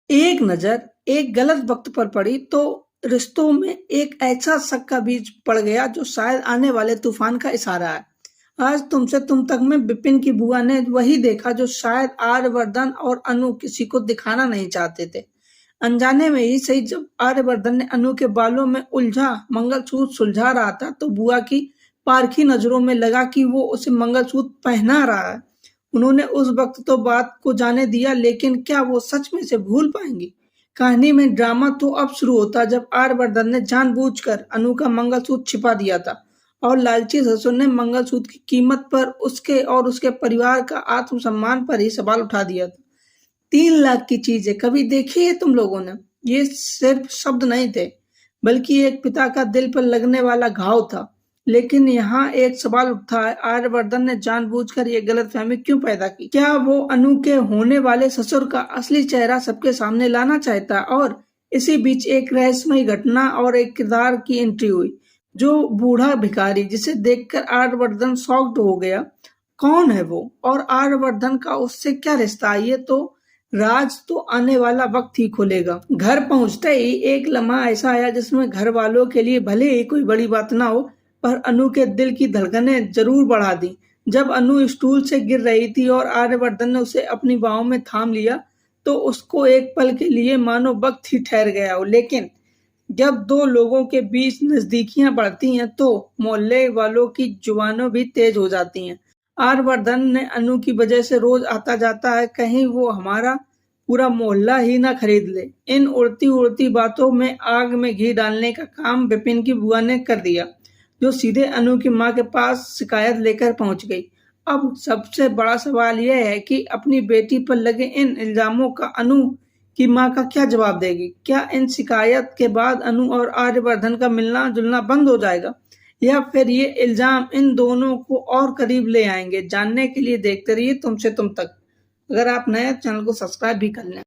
एक नज़र एक गलत वक्त पर पड़ी तो रिश्तों में एक ऐसा शक का बीज पड़ गया जो शायद आने वाले तूफान का इशारा है। आज तुमसे तुम तक में विपिन की बुआ ने वही देखा जो शायद आर्यवर्धन और अनु किसी को दिखाना नहीं चाहते थे। अनजाने में ही सही, जब आर्यवर्धन ने अनु के बालों में उलझा मंगलसूत्र सुलझा रहा था तो बुआ की पारखी नजरों में लगा कि वो उसे मंगलसूत्र पहना रहा है। उन्होंने उस वक्त तो बात को जाने दिया, लेकिन क्या वो सच में से भूल पाएंगी? कहानी में ड्रामा तो अब शुरू होता जब आर्यवर्धन ने जानबूझकर अनु का मंगलसूत्र छिपा दिया था और लालची ससुर ने मंगलसूत्र की कीमत पर उसके और उसके परिवार का आत्मसम्मान पर ही सवाल उठा दिया था। 3 लाख की चीजें कभी देखी है तुम लोगों ने? ये सिर्फ शब्द नहीं थे, बल्कि एक पिता का दिल पर लगने वाला घाव था। लेकिन यहाँ एक सवाल उठता है, आर्यवर्धन ने जानबूझकर ये गलतफहमी क्यों पैदा की? क्या वो अनु के होने वाले ससुर का असली चेहरा सबके सामने लाना चाहता? और इसी बीच एक रहस्यमयी घटना और एक किरदार की एंट्री हुई, जो बूढ़ा भिखारी, जिसे देखकर आर्यवर्धन शॉक्ड हो गया। कौन है वो और आर्यवर्धन का उससे क्या रिश्ता? ये तो राज तो आने वाला वक्त ही खोलेगा। घर पहुंचते ही एक लम्हा ऐसा आया जिसमें घर वालों के लिए भले ही कोई बड़ी बात ना हो, पर अनु के दिल की धड़कनें जरूर बढ़ा दी। जब अनु स्टूल से गिर रही थी और आर्यवर्धन ने उसे अपनी बाहों में थाम लिया तो उसको एक पल के लिए मानो वक्त ही ठहर गया हो। लेकिन जब दो लोगों के बीच नजदीकियां बढ़ती हैं तो मोहल्ले वालों की जुबानें भी तेज हो जाती हैं। आर्यवर्धन ने अनु की वजह से रोज आता जाता है, कहीं वो हमारा पूरा मोहल्ला ही ना खरीद ले। इन उड़ती उड़ती बातों में आग में घी डालने का काम विपिन की बुआ ने कर दिया, जो सीधे अनु की माँ के पास शिकायत लेकर पहुंच गई। अब सबसे बड़ा सवाल यह है कि अपनी बेटी पर लगे इन इल्जामों का अनु की माँ का क्या जवाब देगी? क्या इन शिकायत के बाद अनु और आर्यवर्धन का मिलना जुलना बंद हो जाएगा, या फिर ये इल्जाम इन दोनों को और करीब ले आएंगे? जानने के लिए देखते रहिए तुमसे तुम तक। अगर आप नए चैनल को सब्सक्राइब भी कर लें।